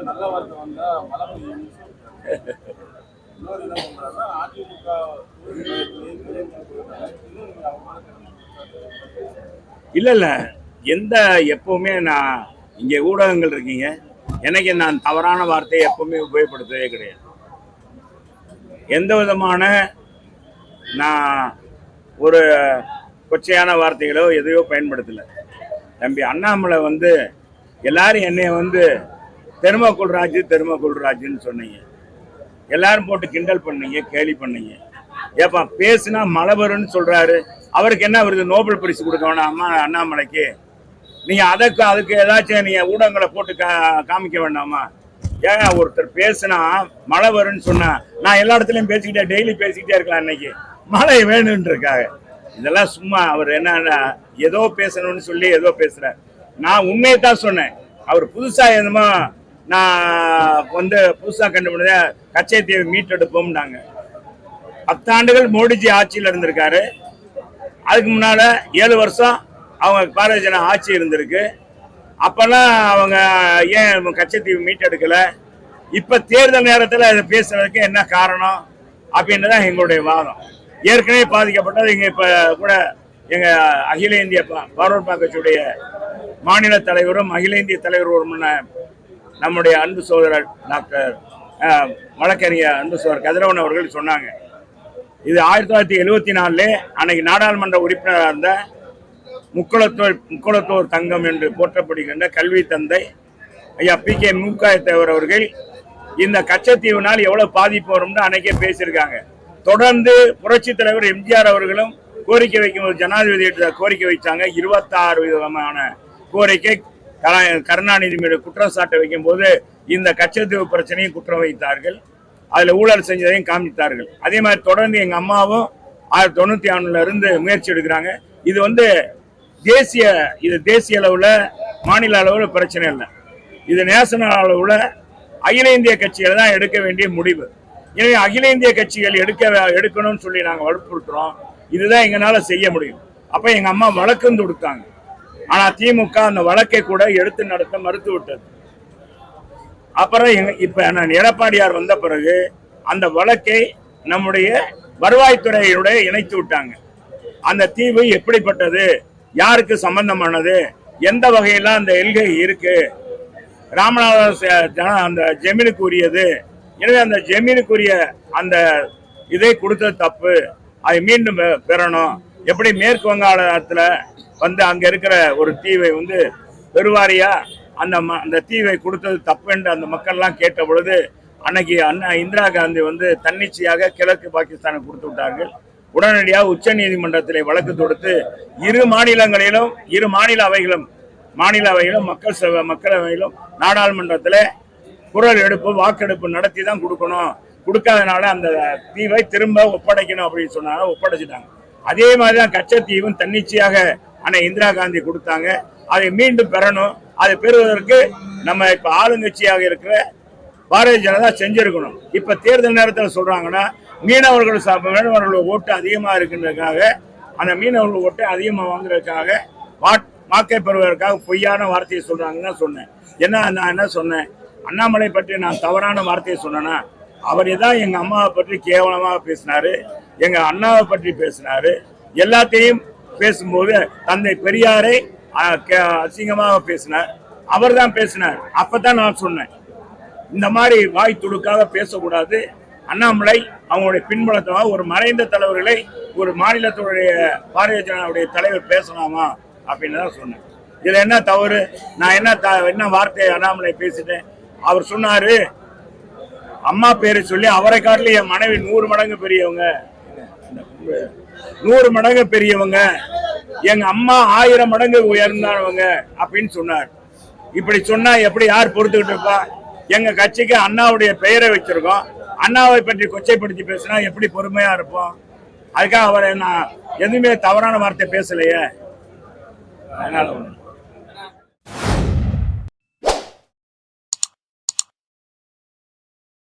நல்ல வார்த்தை வந்தா மழை பெய்யும். இன்னொரு என்ன பண்றாங்கன்னா அதிமுக இல்ல இல்ல எந்த எப்பவுமே நான் இங்க ஊடகங்கள் இருக்கீங்க, எனக்கு நான் தவறான வார்த்தையை எப்பவுமே உபயோகப்படுத்தவே கிடையாது. எந்த விதமான நான் ஒரு கொச்சையான வார்த்தைகளோ எதையோ பயன்படுத்தலை. தம்பி அண்ணாமலை எல்லாரும் என்னைய தெருமக்குள் ராஜுன்னு சொன்னீங்க. எல்லாரும் போட்டு கிண்டல் பண்ணீங்க, கேலி பண்ணீங்க. ஏப்பா பேசுனா மழை வரும்னு சொல்றாரு, அவருக்கு என்ன வருது? நோபல் பரிசு கொடுக்க வேணாம் அண்ணாமலைக்கு? நீங்க அதுக்கு ஏதாச்சும் நீங்க ஊடகங்களை போட்டு காமிக்க வேண்டாமா? ஏன் ஒருத்தர் பேசுனா மழை வரும்னு சொன்னா நான் எல்லா இடத்துலயும் பேசிக்கிட்டே டெய்லி பேசிக்கிட்டே இருக்கலாம். இன்னைக்கு மழை வேணும்ன்றக்காக இதெல்லாம் சும்மா அவர் என்ன ஏதோ பேசணும்னு சொல்லி ஏதோ பேசுறாரு. நான் உண்மையை தான் சொன்னேன். அவர் புதுசா என்னமோ நான் புதுசா கண்டுபிடிச்ச கச்சைத்தீவை மீட்டெடுப்போம்னாங்க. 10 ஆண்டுகள் மோடிஜி ஆட்சியில் இருந்திருக்காரு. அதுக்கு முன்னால 7 வருஷம் அவங்க பாரதிய ஜனதா ஆட்சி இருந்திருக்கு. அப்பெல்லாம் அவங்க ஏன் கச்சைத்தீவு மீட்டெடுக்கல? இப்ப தேர்தல் நேரத்தில் அதை பேசுறதுக்கு என்ன காரணம் அப்படின்றதான் எங்களுடைய வாதம். ஏற்கனவே பாதிக்கப்பட்டது இங்க இப்ப கூட எங்க அகில இந்திய பார்வர்ட் பிளாக் கட்சியுடைய மாநில தலைவரும் அகில இந்திய தலைவருமான நம்முடைய அன்பு சகோதரர் டாக்டர் வழக்கறிஞர் அன்பு சகோதரர் கதிரவன் அவர்கள் சொன்னாங்க. இது 1974 அன்னைக்கு நாடாளுமன்ற உறுப்பினராக இருந்த முக்குளத்தோர் தங்கம் என்று போற்றப்படுகின்ற கல்வி தந்தை ஐயா PK மூக்காயத்தேவர் அவர்கள் இந்த கச்சத்தீவினால் எவ்வளவு பாதிப்பு வரும்னு அன்னைக்கே பேசியிருக்காங்க. தொடர்ந்து புரட்சி தலைவர் எம்ஜிஆர் அவர்களும் கோரிக்கை வைக்கும்போது ஜனாதிபதி கோரிக்கை வைச்சாங்க. 26 விதமான கோரிக்கை கருணாநிதி மீது குற்றம் சாட்ட வைக்கும் போது இந்த கச்சத்தீவு பிரச்சனையும் குற்றம் வைத்தார்கள். அதுல ஊழல் செஞ்சதையும் காமித்தார்கள். அதே மாதிரி தொடர்ந்து எங்க அம்மாவும் 1991 இருந்து முயற்சி எடுக்கிறாங்க. இது தேசிய அளவுல மாநில அளவுல பிரச்சனை இல்லை. இது நேஷனல் அளவுல அகில இந்திய கட்சிகள் தான் எடுக்க வேண்டிய முடிவு. எனவே அகில இந்திய கட்சிகள் எடுக்கணும்னு சொல்லி நாங்க வற்புறுத்துறோம். இதுதான் எங்களால செய்ய முடியும். அப்ப எங்க அம்மா வழக்கு தொடுத்தாங்க. ஆனா திமுக அந்த வழக்கை கூட எடுத்து நடத்த மறுத்து விட்டது. அப்புறம் இப்ப நான் எடப்பாடியார் வந்த பிறகு அந்த வழக்கை நம்முடைய வருவாய்த்துறையுடைய இணைத்து விட்டாங்க. அந்த தீவு எப்படிப்பட்டது, யாருக்கு சம்பந்தமானது, எந்த வகையெல்லாம் அந்த எல்கை இருக்கு, ராமநாதன் அந்த ஜமீனுக்கு உரியது. எனவே அந்த ஜமீனுக்குரிய அந்த இதை கொடுத்தது தப்பு, அதை மீண்டும் பெறணும். எப்படி மேற்கு வங்காளத்துல அங்க இருக்கிற ஒரு தீவை பெருவாரியா அந்த தீவை கொடுத்தது தப்பு என்று அந்த மக்கள்லாம் கேட்ட பொழுது அன்னைக்கு அண்ணா இந்திரா காந்தி தன்னிச்சையாக கிழக்கு பாகிஸ்தானுக்கு கொடுத்து விட்டார்கள். உடனடியாக உச்ச நீதிமன்றத்திலே வழக்கு தொடுத்து இரு மாநில அவைகளும் மக்களவையிலும் நாடாளுமன்றத்தில் குரல் எடுப்பு வாக்கெடுப்பு நடத்தி தான் கொடுக்கணும், கொடுக்காதனால அந்த தீவை திரும்ப ஒப்படைக்கணும் அப்படின்னு சொன்னாங்க. ஒப்படைச்சிட்டாங்க. அதே மாதிரிதான் கச்சத்தீவும் தன்னிச்சையாக அன்னை இந்திரா காந்தி கொடுத்தாங்க. அதை மீண்டும் பெறணும். அதை பெறுவதற்கு நம்ம இப்ப ஆளுங்கட்சியாக இருக்கிற பாரதிய ஜனதா செஞ்சிருக்கணும். இப்ப தேர்தல் நேரத்தில் சொல்றாங்கன்னா மீனவர்கள் ஓட்டு அதிகமா இருக்குன்றதுக்காக, அந்த மீனவர்கள் ஓட்டு அதிகமா வாங்குறதுக்காக, வாக்கை பெறுவதற்காக பொய்யான வார்த்தையை சொல்றாங்கன்னு சொன்னேன். நான் என்ன சொன்னேன்? அண்ணாமலை பற்றி நான் தவறான வார்த்தையை சொன்னேன்னா, அவர் தான் எங்க அம்மாவை பற்றி கேவலமாக பேசினாரு, எங்க அண்ணாவை பற்றி பேசினாரு. எல்லாத்தையும் பேசும்போது தந்தை பெரியாரை அசிங்கமாக பேசினார். அவர் தான் பேசினார். அப்பதான் நான் சொன்னேன், இந்த மாதிரி வாய் துடுக்காக பேசக்கூடாது. அண்ணாமலை அவங்களுடைய பின்புலத்தமாக ஒரு மறைந்த தலைவர்களை ஒரு மாநிலத்துடைய பாரதிய ஜனதாவுடைய தலைவர் பேசலாமா அப்படின்னு தான் சொன்னேன். இதுல என்ன தவறு? நான் என்ன வார்த்தையை அண்ணாமலை பேசிட்டேன்? அவர் சொன்னாரு, அம்மா பேரை சொல்லி அவரை காட்டில என் மனைவி 100 மடங்கு பெரியவங்க, 100 மடங்கு பெரியவங்க, எங்க அம்மா 1000 மடங்கு உயர்ந்தவங்க அப்படின்னு சொன்னார். இப்படி சொன்னா எப்படி யார் பொறுத்துக்கிட்டு இருப்பா? எங்க கட்சிக்கு அண்ணாவுடைய பெயரை வச்சிருக்கோம். அண்ணாவை பற்றி கொச்சைப்படுத்தி பேசினா எப்படி பொறுமையா இருப்போம்? அதுக்காக அவரை நான் எதுவுமே தவறான வார்த்தை பேசலையே. அதனால